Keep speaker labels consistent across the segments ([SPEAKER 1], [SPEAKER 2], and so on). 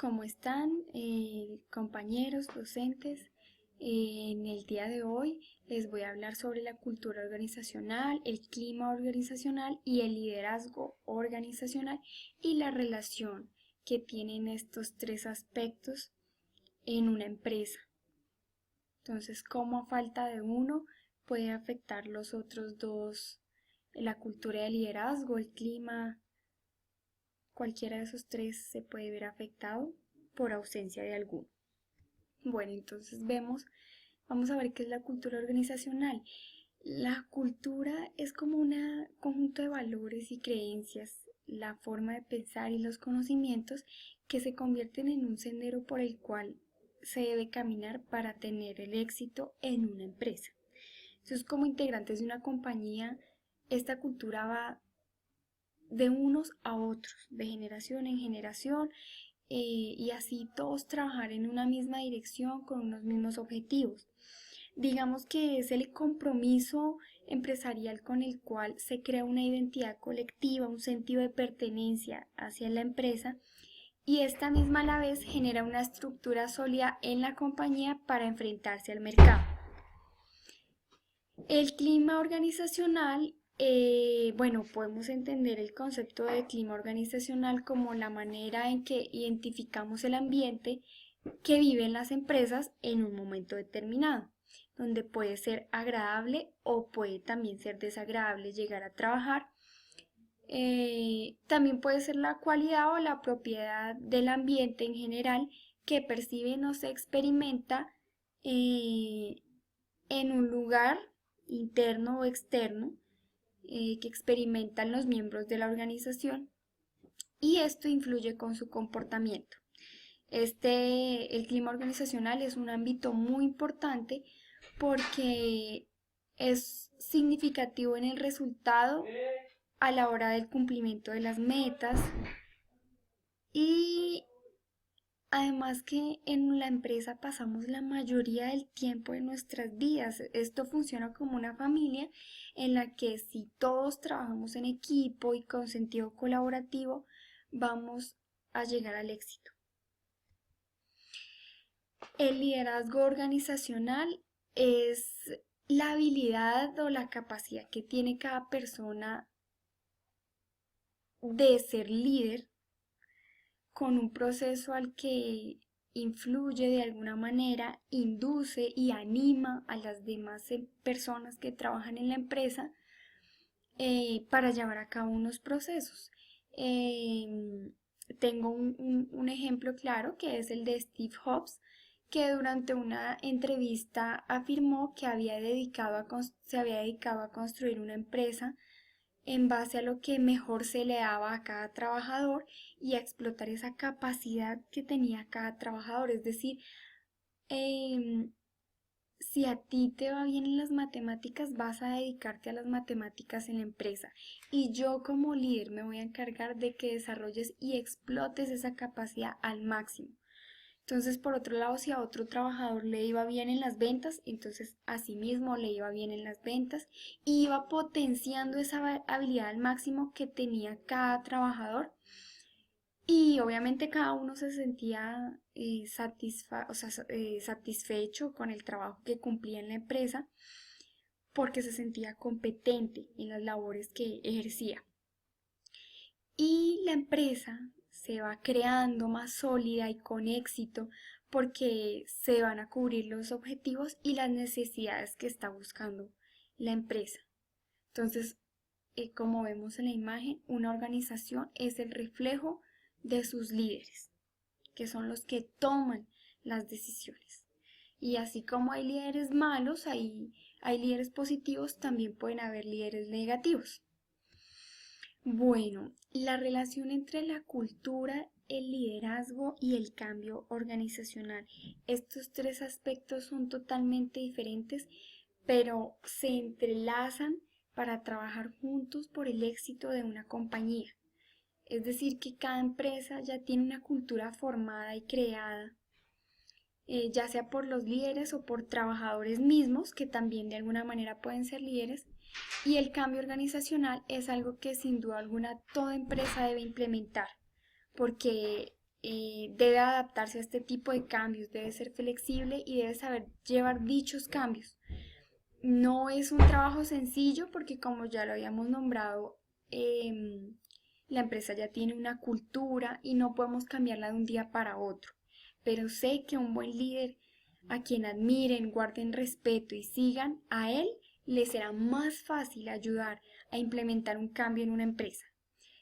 [SPEAKER 1] ¿Cómo están, compañeros, docentes? En el día de hoy les voy a hablar sobre la cultura organizacional, el clima organizacional y el liderazgo organizacional y la relación que tienen estos tres aspectos en una empresa. Entonces, cómo a falta de uno puede afectar los otros dos, la cultura de liderazgo, el clima. Cualquiera de esos tres se puede ver afectado por ausencia de alguno. Bueno, entonces vamos a ver qué es la cultura organizacional. La cultura es como un conjunto de valores y creencias, la forma de pensar y los conocimientos que se convierten en un sendero por el cual se debe caminar para tener el éxito en una empresa. Entonces, como integrantes de una compañía, esta cultura va de unos a otros, de generación en generación, y así todos trabajar en una misma dirección con unos mismos objetivos. Digamos que es el compromiso empresarial con el cual se crea una identidad colectiva, un sentido de pertenencia hacia la empresa, y esta misma a la vez genera una estructura sólida en la compañía para enfrentarse al mercado. El clima organizacional, bueno, podemos entender el concepto de clima organizacional como la manera en que identificamos el ambiente que viven las empresas en un momento determinado, donde puede ser agradable o puede también ser desagradable llegar a trabajar. También puede ser la cualidad o la propiedad del ambiente en general que percibe o se experimenta en un lugar interno o externo que experimentan los miembros de la organización, y esto influye con su comportamiento. El clima organizacional es un ámbito muy importante porque es significativo en el resultado a la hora del cumplimiento de las metas, y además que en la empresa pasamos la mayoría del tiempo de nuestras vidas. Esto funciona como una familia en la que si todos trabajamos en equipo y con sentido colaborativo, vamos a llegar al éxito. El liderazgo organizacional es la habilidad o la capacidad que tiene cada persona de ser líder con un proceso al que influye de alguna manera, induce y anima a las demás personas que trabajan en la empresa para llevar a cabo unos procesos. Tengo un ejemplo claro que es el de Steve Jobs, que durante una entrevista afirmó que se había dedicado a construir una empresa en base a lo que mejor se le daba a cada trabajador y a explotar esa capacidad que tenía cada trabajador. Es decir, si a ti te va bien en las matemáticas, vas a dedicarte a las matemáticas en la empresa, y yo como líder me voy a encargar de que desarrolles y explotes esa capacidad al máximo. Entonces, por otro lado, si a otro trabajador le iba bien en las ventas, entonces a sí mismo le iba bien en las ventas, y iba potenciando esa habilidad al máximo que tenía cada trabajador, y obviamente cada uno se sentía satisfecho con el trabajo que cumplía en la empresa porque se sentía competente en las labores que ejercía. Y la empresa se va creando más sólida y con éxito porque se van a cubrir los objetivos y las necesidades que está buscando la empresa. Entonces, como vemos en la imagen, una organización es el reflejo de sus líderes, que son los que toman las decisiones. Y así como hay líderes malos, hay líderes positivos, también pueden haber líderes negativos. Bueno, la relación entre la cultura, el liderazgo y el cambio organizacional. Estos tres aspectos son totalmente diferentes, pero se entrelazan para trabajar juntos por el éxito de una compañía. Es decir, que cada empresa ya tiene una cultura formada y creada, ya sea por los líderes o por trabajadores mismos, que también de alguna manera pueden ser líderes. Y el cambio organizacional es algo que sin duda alguna toda empresa debe implementar, porque debe adaptarse a este tipo de cambios, debe ser flexible y debe saber llevar dichos cambios. No es un trabajo sencillo porque como ya lo habíamos nombrado, la empresa ya tiene una cultura y no podemos cambiarla de un día para otro. Pero sé que un buen líder a quien admiren, guarden respeto y sigan a él, les será más fácil ayudar a implementar un cambio en una empresa.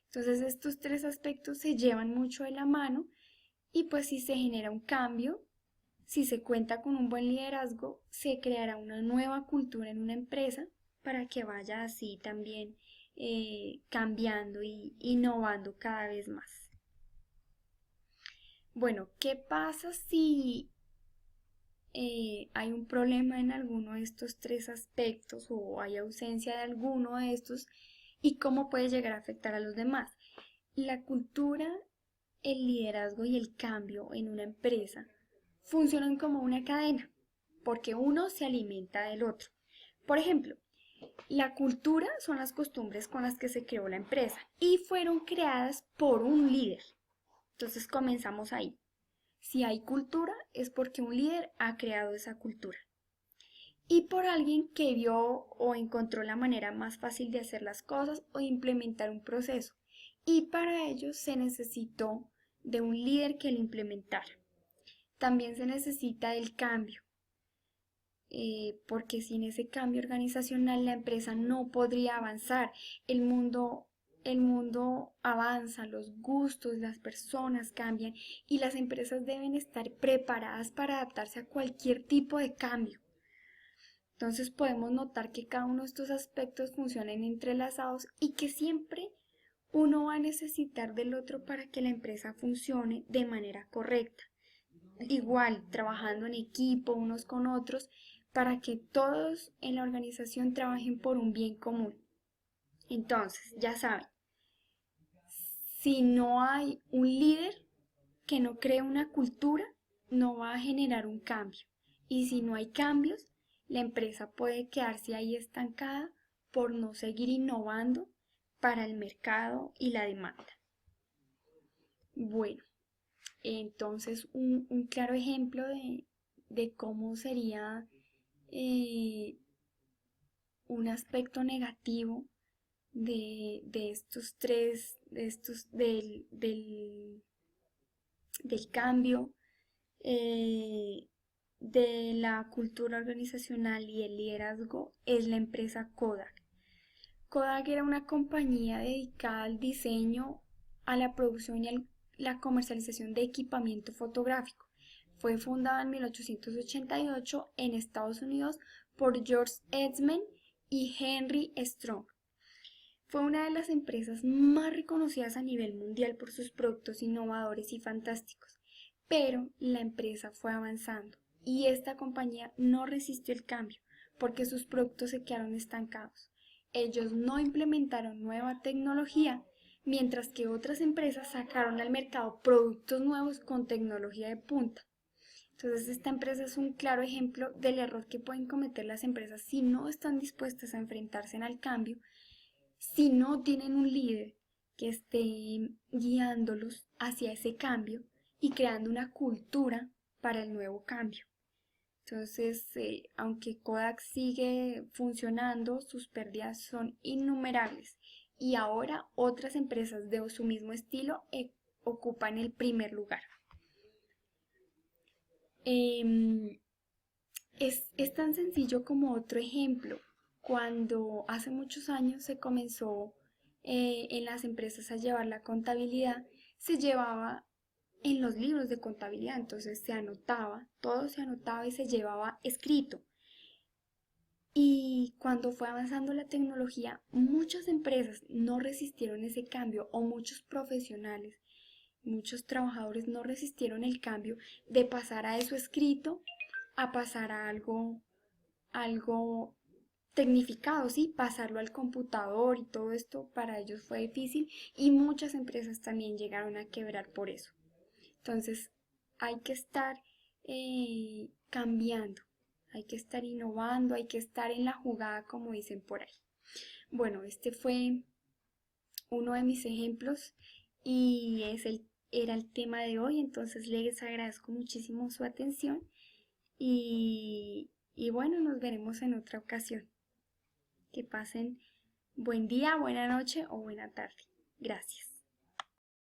[SPEAKER 1] Entonces estos tres aspectos se llevan mucho de la mano y pues si se genera un cambio, si se cuenta con un buen liderazgo, se creará una nueva cultura en una empresa para que vaya así también cambiando y innovando cada vez más. Bueno, ¿qué pasa si hay un problema en alguno de estos tres aspectos o hay ausencia de alguno de estos y cómo puede llegar a afectar a los demás? La cultura, el liderazgo y el cambio en una empresa funcionan como una cadena, porque uno se alimenta del otro. Por ejemplo, la cultura son las costumbres con las que se creó la empresa y fueron creadas por un líder. Entonces comenzamos ahí. Si hay cultura es porque un líder ha creado esa cultura y por alguien que vio o encontró la manera más fácil de hacer las cosas o de implementar un proceso. Y para ello se necesitó de un líder que lo implementara. También se necesita del cambio, porque sin ese cambio organizacional la empresa no podría avanzar. El mundo avanza, los gustos, las personas cambian y las empresas deben estar preparadas para adaptarse a cualquier tipo de cambio. Entonces podemos notar que cada uno de estos aspectos funcionan entrelazados y que siempre uno va a necesitar del otro para que la empresa funcione de manera correcta. Igual, trabajando en equipo unos con otros para que todos en la organización trabajen por un bien común. Entonces, ya saben, si no hay un líder que no cree una cultura, no va a generar un cambio. Y si no hay cambios, la empresa puede quedarse ahí estancada por no seguir innovando para el mercado y la demanda. Bueno, entonces un claro ejemplo de cómo sería un aspecto negativo de estos tres, del cambio, de la cultura organizacional y el liderazgo es la empresa Kodak. Kodak era una compañía dedicada al diseño, a la producción y la comercialización de equipamiento fotográfico. Fue fundada en 1888 en Estados Unidos por George Eastman y Henry Strong. Fue una de las empresas más reconocidas a nivel mundial por sus productos innovadores y fantásticos, pero la empresa fue avanzando y esta compañía no resistió el cambio porque sus productos se quedaron estancados. Ellos no implementaron nueva tecnología, mientras que otras empresas sacaron al mercado productos nuevos con tecnología de punta. Entonces esta empresa es un claro ejemplo del error que pueden cometer las empresas si no están dispuestas a enfrentarse al cambio, si no tienen un líder que esté guiándolos hacia ese cambio y creando una cultura para el nuevo cambio. Entonces, aunque Kodak sigue funcionando, sus pérdidas son innumerables y ahora otras empresas de su mismo estilo ocupan el primer lugar. Es tan sencillo como otro ejemplo. Cuando hace muchos años se comenzó en las empresas a llevar la contabilidad, se llevaba en los libros de contabilidad, entonces se anotaba, todo se anotaba y se llevaba escrito. Y cuando fue avanzando la tecnología, muchas empresas no resistieron ese cambio o muchos profesionales, muchos trabajadores no resistieron el cambio de pasar a eso escrito a pasar a algo tecnificado, ¿sí? Pasarlo al computador y todo esto para ellos fue difícil y muchas empresas también llegaron a quebrar por eso. Entonces hay que estar cambiando, hay que estar innovando, hay que estar en la jugada como dicen por ahí. Bueno, este fue uno de mis ejemplos y es era el tema de hoy, entonces les agradezco muchísimo su atención y bueno, nos veremos en otra ocasión. Que pasen buen día, buena noche o buena tarde. Gracias.